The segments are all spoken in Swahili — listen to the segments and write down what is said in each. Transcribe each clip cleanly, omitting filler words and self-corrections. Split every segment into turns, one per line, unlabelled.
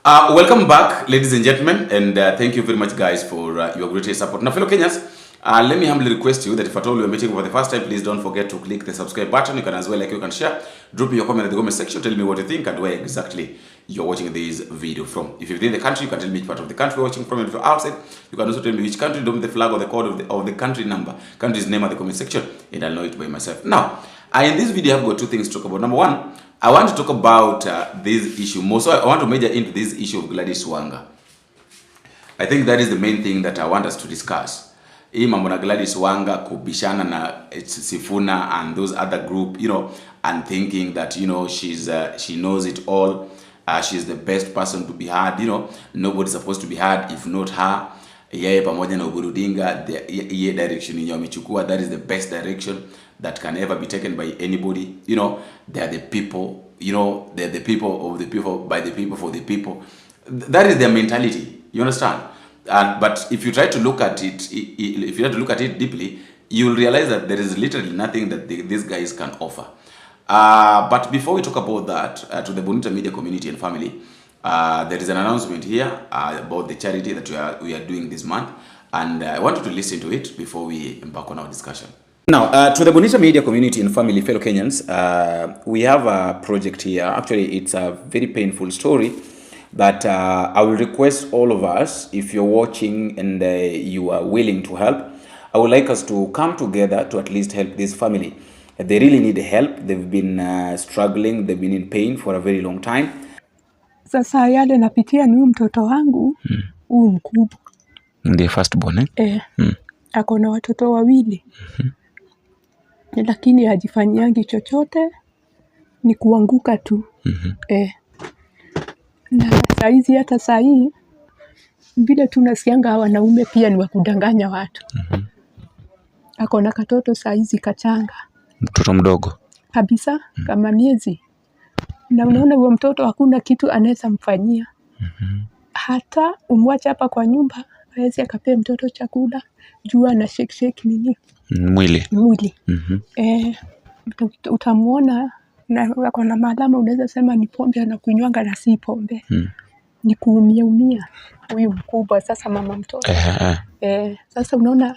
Welcome back, ladies and gentlemen, and thank you very much, guys, for your great support. Now, fellow Kenyans, let me humbly request you that if at all you are meeting for the first time, please don't forget to click the subscribe button. You can as well, like, you can share, drop your comment in the comment section, tell me what you think and where exactly you're watching this video from. If you're within the country, you can tell me which part of the country you're watching from. And if you're outside, you can also tell me which country, drop the flag or the code of the country number, country's name at the comment section, and I'll know it by myself. Now, in this video, I've got two things to talk about. Number one, I want to talk about this issue more. So I want to major into this issue of Gladys Wanga. I think that is the main thing that I want us to discuss. Hii mambo na Gladys Wanga kubishana na Sifuna and those other group, and thinking that, she knows it all. She's the best person to be heard. Nobody's supposed to be heard if not her. Yeye pamoja na Oburudinga, the direction yenye wamechukua, that is the best direction that can ever be taken by anybody. They are the people, they're the people of the people, by the people, for the people. That is their mentality. You understand? But if you try to look at it, if you try to look at it deeply, you'll realize that there is literally nothing that these guys can offer. But before we talk about that, to the Bonita media community and family, there is an announcement here about the charity that we are doing this month, and I wanted to listen to it before we embark on our discussion. Now, to the Bonita media community and family, fellow Kenyans, we have a project here. Actually, it's a very painful story that I will request all of us, if you're watching and you are willing to help, I would like us to come together to at least help this family. They really need help. They've been struggling. They've been in pain for a very long time.
Sasa yale napitia ni mtoto wangu huyu mkubwa.
Ndiye first born
Ako na watoto wawili. Lakini hajifanyangi chochote, ni kuanguka tu. Na saizi hata sahi vile tunasikianga wanaume pia ni wakudanganya watu. Ako na katoto saizi kachanga.
Mtoto mdogo
Kabisa, kama miezi. Na unaona huyo mtoto hakuna kitu anaweza mfanyia. Hata umwacha hapa kwa nyumba, hawezi akapea mtoto chakula, jua na shake nini?
Mwili.
Utamuona na wako na malama, unaweza sema ni pombe na kunywanga na si pombe. Ni kuumia huyu mkubwa sasa mama mtoto. Sasa unaona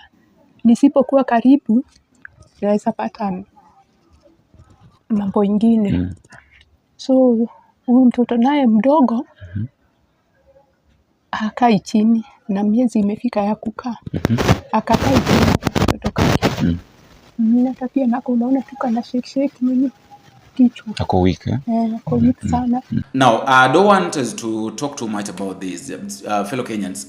nisipokuwa karibu naweza pata mambo ingine. So huyu mtoto naye mdogo hakai chini, na miezi imefika ya kukaa. Akakai chini mtoto kake. Hata pia nako unaona tuka na shake nini kichwa.
Ako weak,
ako weak sana.
Now, I don't want us to talk too much about this, fellow Kenyans.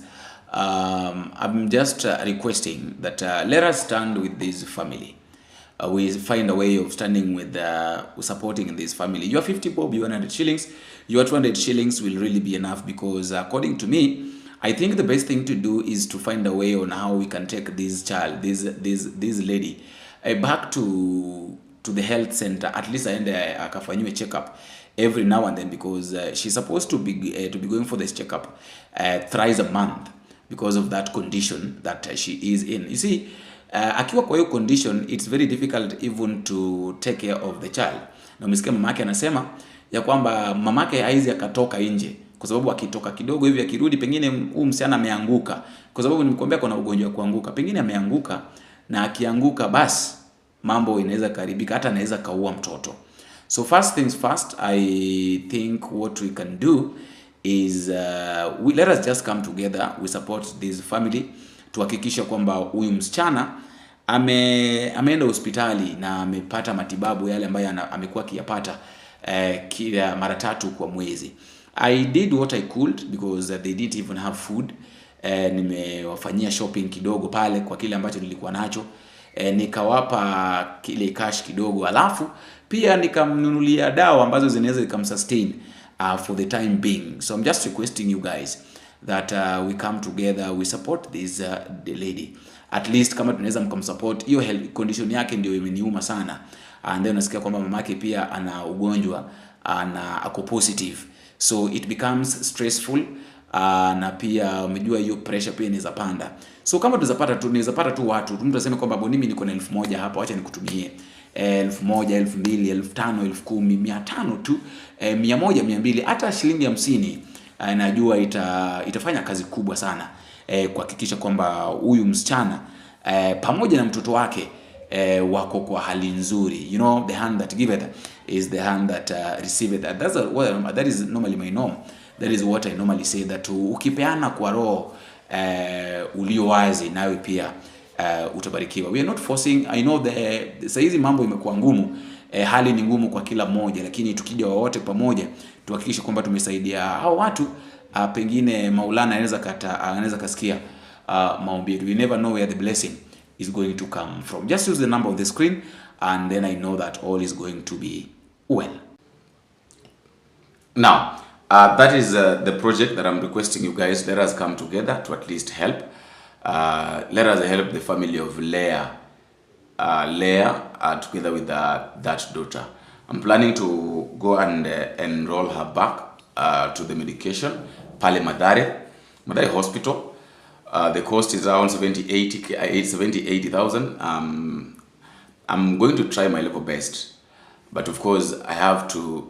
I'm just requesting that let us stand with this family. We find a way of standing with supporting this family. Your 50 bob, your 100 shillings, your 200 shillings will really be enough, because according to me, I think the best thing to do is to find a way on how we can take this child, this lady, back to the health center. At least aende akafanyiwe checkup every now and then, because she's supposed to be going for this checkup thrice a month because of that condition that she is in. You see, akiwa kwa hiyo condition, it's very difficult even to take care of the child. Na umesikia mamake anasema ya kwamba mamake haizi akatoka nje, kwa sababu akitoka kidogo hivi akirudi pengine huyu msichana ameanguka, kwa sababu nimekuambia kuna ugonjwa wa kuanguka, pengine ameanguka, na akianguka basi mambo inaweza karibika, hata anaweza kaua mtoto. So first things first, I think what we can do is let us just come together, we support this family, tuhakikisha kwamba huyu msichana ameenda hospitali na amepata matibabu yale ambayo amekuwa akiyapata kila mara 3 kwa mwezi. I did what I could, because they didn't even have food. Nimewafanyia shopping kidogo pale kwa kile ambacho nilikuwa nacho. Nikawapa kile cash kidogo, alafu pia nikamnunulia dawa ambazo zinaweza zikamsustain for the time being. So I'm just requesting you guys that we come together, we support this the lady. At least kama tunaweza mkamsupport, hiyo health condition yake ndio imeniuma sana. And then nasikia kwamba mamake pia ana ugonjwa na ako positive, so it becomes stressful. Na pia umejua hiyo pressure pia inaweza panda. So kama tunaweza pata tu watu, mtu aseme kwamba mimi niko na 1000 hapa, acha nikutumie 1000, 2000, 5000, 10000, 500 tu, 100, 200, hata shilingi 50 najua itafanya kazi kubwa sana kuhakikisha kwamba huyu msichana pamoja na mtoto wake wako kwa hali nzuri. You know, the hand that giveth is the hand that receiveth. That is normally my norm. That is what I normally say, that ukipeana kwa roho ulio wazi, nawe pia utabarikiwa. We are not forcing. I know saizi mambo imekuwa ngumu, hali ni ngumu kwa kila mmoja, lakini tukija wote pamoja tuhakikishe kwamba tumesaidia hao watu. Pengine Maulana anaweza kasikia maombi. We never know where the blessing is going to come from. Just use the number on the screen and then I know that all is going to be well. Now, that is the project that I'm requesting you guys. Let us come together to at least help. Let us help the family of Leah together with that daughter. I'm planning to go and enroll her back to the medication Pale Madare Hospital. The cost is around 70,000. I'm going to try my level best, but of course I have to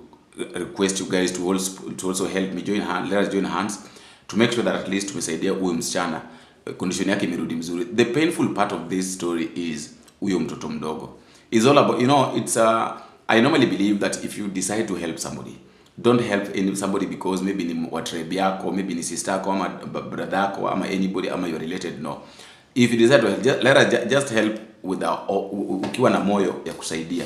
request you guys to also help me let us join hands to make sure that at least tumesaidia huyu msichana condition yake imerudi mzuri. The painful part of this story is huyo mtoto mdogo. It's all about, you know, it's I normally believe that if you decide to help somebody, don't help somebody because maybe ni wa tribe yako, maybe ni sister yako ama brother yako ama anybody ama you are related. No, if you decide to help, let us just help with ukiwa na moyo ya kusaidia.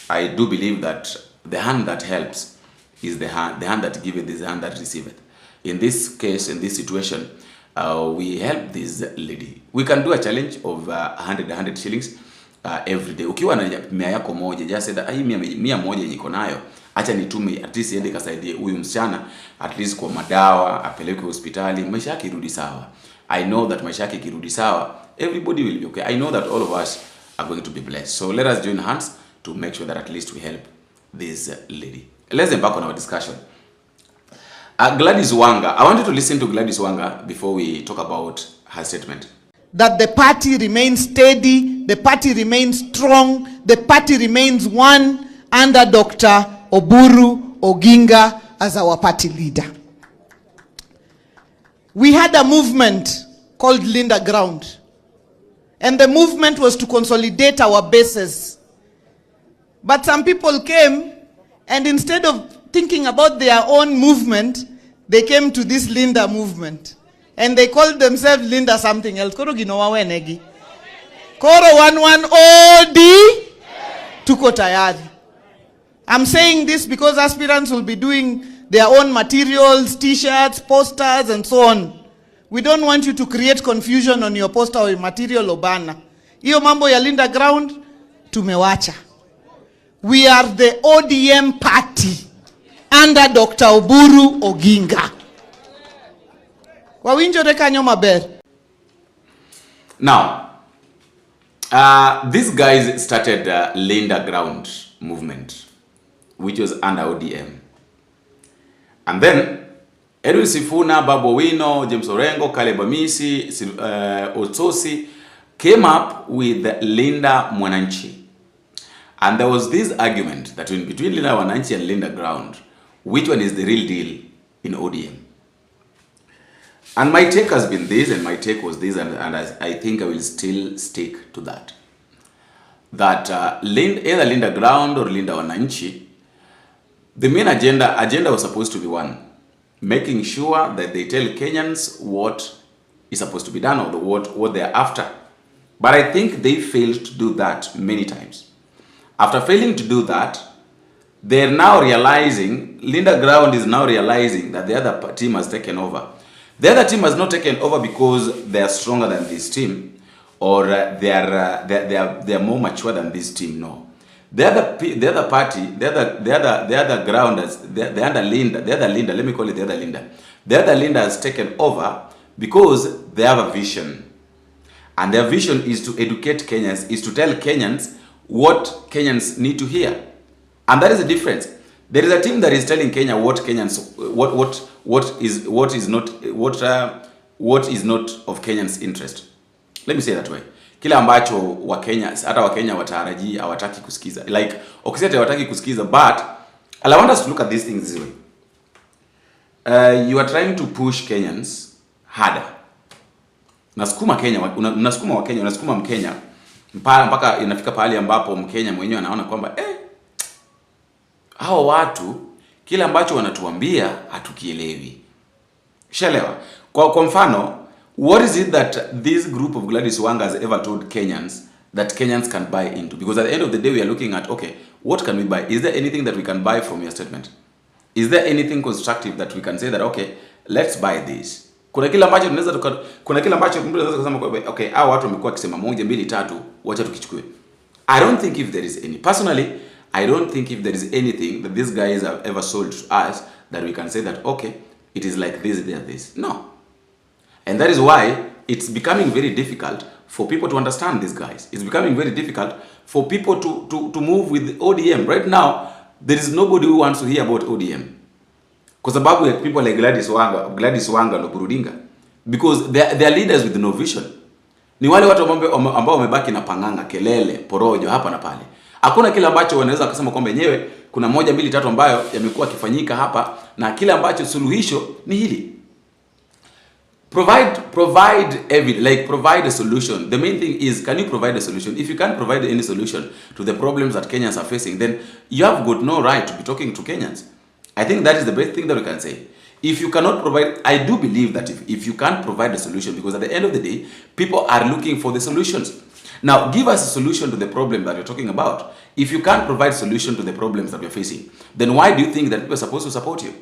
I do believe that the hand that helps is the hand that giveth is the hand that receiveth. In this case, in this situation, we help this lady. We can do a challenge of 100 shillings every day. Ukiwa na mia yako moja, just say that mia moja niko nayo, acha nitume at least iende kasaidie huyu msichana, at least kwa madawa, apeleke hospitali, maisha yake irudi sawa. I know that maisha yake kirudi sawa, everybody will be okay. I know that all of us are going to be blessed. So let us join hands to make sure that at least we help this lady. Let's embark on our discussion. Gladys Wanga. I want you to listen to Gladys Wanga before we talk about her statement.
That the party remains steady, the party remains strong, the party remains one under Dr. Oburu Oginga as our party leader. We had a movement called Linda Ground, and the movement was to consolidate our bases. But some people came, and instead of thinking about their own movement, they came to this Linda movement. And they called themselves Linda something else. Koro ginawa wenegi. Koro 11 OD. Tuko tayari. I'm saying this because aspirants will be doing their own materials, t-shirts, posters, and so on. We don't want you to create confusion on your poster or your material or banner. Iyo mambo ya Linda Ground, tumewacha. We are the ODM party under Dr. Oburu Oginga.
Now, these guys started Linda Ground movement, which was under ODM. And then, Edwin Sifuna, Babu Wino, James Orengo, Caleb Amisi, Otsosi came up with Linda Mwananchi. And there was this argument that between Linda Mwananchi and Linda Ground, which one is the real deal in ODM? And my take has been this, and my take was this, and I think I will still stick to that. That either Linda Ground or Linda Wananchi, the main agenda was supposed to be one, making sure that they tell Kenyans what is supposed to be done or what they are after. But I think they failed to do that many times. After failing to do that, they're now realizing, Linda Ground is now realizing that the other team has taken over. The other team has not taken over because they are stronger than this team, or they are more mature than this team. No, the other party, the other grounders, the other Linda. Let me call it the other Linda. The other Linda has taken over because they have a vision, and their vision is to educate Kenyans, is to tell Kenyans what Kenyans need to hear, and that is the difference. There is a team that is telling Kenya what Kenyans what is not of Kenyans' interest. Let me say that way. Kila ambacho hata Wakenya watarajii hawataki kusikiza. Like ukisema hawataki kusikiza, but I want us to look at these things this way. You are trying to push Kenyans harder. Unasukuma Kenya, unasukuma wa Kenya, unasukuma Mkenya mpaka inafika pahali ambapo Mkenya mwenyewe anaona kwamba hao watu kila ambacho wanatuambia hatukielewi. Shalewa. Kwa mfano, what is it that this group of Gladys Wanga has ever told Kenyans that Kenyans can buy into? Because at the end of the day, we are looking at, okay, what can we buy? Is there anything that we can buy from your statement? Is there anything constructive that we can say that, okay, let's buy this? Kuna kila ambacho tunaweza mtu anaweza kusema okay, hao watu wamekuwa kisema 1 2 3, wacha tukichukue. I don't think if there is any. Personally, I don't think if there is anything that these guys have ever sold to us that we can say that, okay, it is like this, this. No. And that is why it's becoming very difficult for people to understand these guys. It's becoming very difficult for people to move with ODM. Right now, there is nobody who wants to hear about ODM. Kwa sababu ya people like Gladys Wanga na Burudinga. Because they are leaders with no vision. Ni wale watu ambao wamebaki na panganga, kelele, porojo hapa na pale. Hakuna kile ambacho wanaweza kusema kwamba yenyewe kuna 1 2 3 ambayo yamekuwa kifanyika hapa na kile ambacho suluhisho ni hili. Provide a solution. The main thing is, can you provide a solution? If you can't provide any solution to the problems that Kenyans are facing, then you have got no right to be talking to Kenyans. I think that is the best thing that we can say. If you cannot provide, I do believe that if you can't provide a solution, because at the end of the day, people are looking for the solutions. Now, give us a solution to the problem that you're talking about. If you can't provide solution to the problems that we're facing, then why do you think that people are supposed to support you?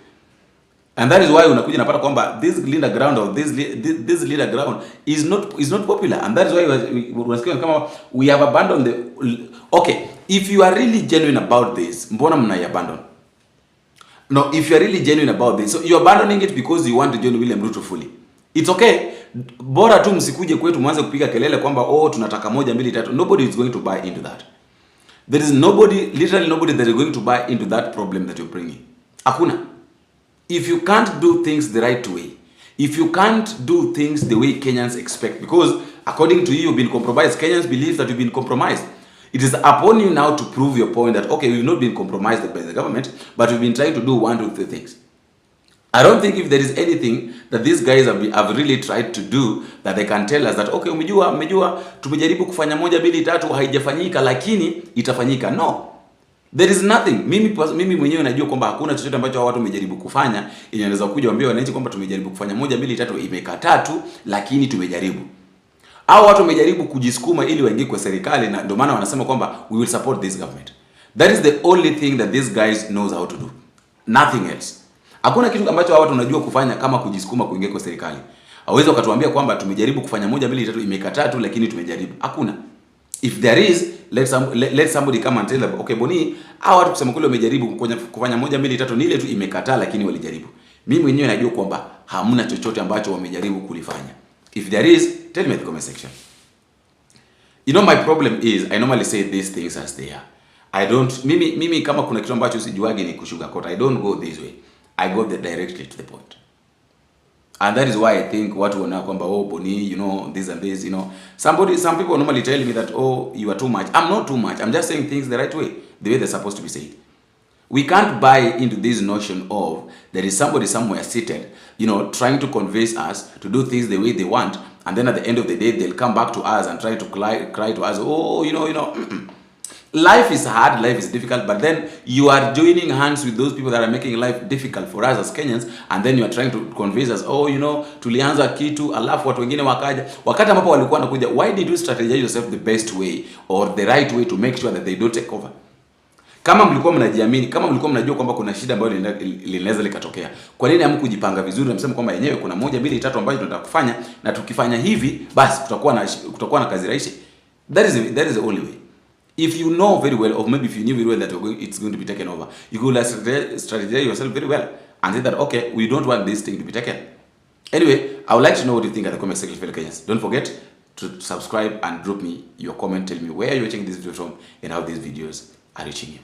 And that is why unakuja napata kwamba this leader ground or this leader ground is not popular. And that is why we have abandoned the... Okay, if you are really genuine about this, mbona mnaiabandon? No, if you are really genuine about this, so you're abandoning it because you want to join William Ruto fully. It's okay. Bora tu msikuje kwetu mwanze kupiga kelele kwamba tunataka 1 2 3. Nobody is going to buy into that. There is literally nobody that is going to buy into that problem that you're bringing. Hakuna. If you can't do things the right way, if you can't do things the way Kenyans expect, because according to you've been compromised, Kenyans believe that you've been compromised. It is upon you now to prove your point that, okay, we've not been compromised by the government, but we've been trying to do 1 2 3 things. I don't think if there is anything that these guys have really tried to do that they can tell us that, okay, umejua tumejaribu kufanya 1 2 3 haijafanyika lakini itafanyika. No. There is nothing. Mimi mwenyewe najua kwamba hakuna chochote ambacho hao watu wamejaribu kufanya inaweza kuja waambie wananchi kwamba tumejaribu kufanya 1 2 3 imekataa tu lakini tumejaribu. Hao watu wamejaribu kujisukuma ili waingie kwa serikali na ndio maana wanasema kwamba we will support this government. That is the only thing that these guys knows how to do. Nothing else. Hakuna kitu ambacho hao watu wanajua kufanya kama kujisukuma kuingia kwa serikali. Hawezi wakatuambia kwamba tumejaribu kufanya 1 2 3 imekataa tu lakini tumejaribu. Hakuna. If there is, let somebody come and tell them, okay, Boni, hao watu kusema kule wamejaribu kufanya 1 2 3 ni ile tu imekataa lakini walijaribu. Mimi mwenyewe najua kwamba hamna chochote ambacho wamejaribu kulifanya. If there is, tell me in the comment section. You know, my problem is I normally say these things as they are. I don't mimi kama kuna kitu ambacho sijuagi ni kusugarcoat. I don't go this way. I go directly to the point. And that is why I think watu wana kwamba Boni, you know, this and this, you know. Some people normally tell me that, you are too much. I'm not too much. I'm just saying things the right way, the way they're supposed to be said. We can't buy into this notion of there is somebody somewhere seated, you know, trying to convince us to do things the way they want, and then at the end of the day they'll come back to us and try to cry to us, you know. Life is hard, life is difficult, but then you are joining hands with those people that are making life difficult for us as Kenyans, and then you are trying to convince us, you know, tulianza kitu alafu watu wengine wakaja. Wakati ambapo walikuwa wanakuja, why did you strategize yourself the best way or the right way to make sure that they don't take over? Kama mlikuwa mnajiamini, kama mlikuwa mnajua kwamba kuna shida ambayo linaweza likatokea, kwa nini hamkujipanga vizuri na msema kwamba yenyewe kuna 1 2 3 ambayo tunataka kufanya na tukifanya hivi basi kutakuwa na kazi rahisi? That is the only way. If you know very well, or maybe if you knew very well that it's going to be taken over, you could strategize yourself very well and say that, okay, we don't want this thing to be taken. Anyway, I would like to know what you think at the comment section, fellow Kenyans. Don't forget to subscribe and drop me your comment. Tell me where you're watching this video from and how these videos are reaching you.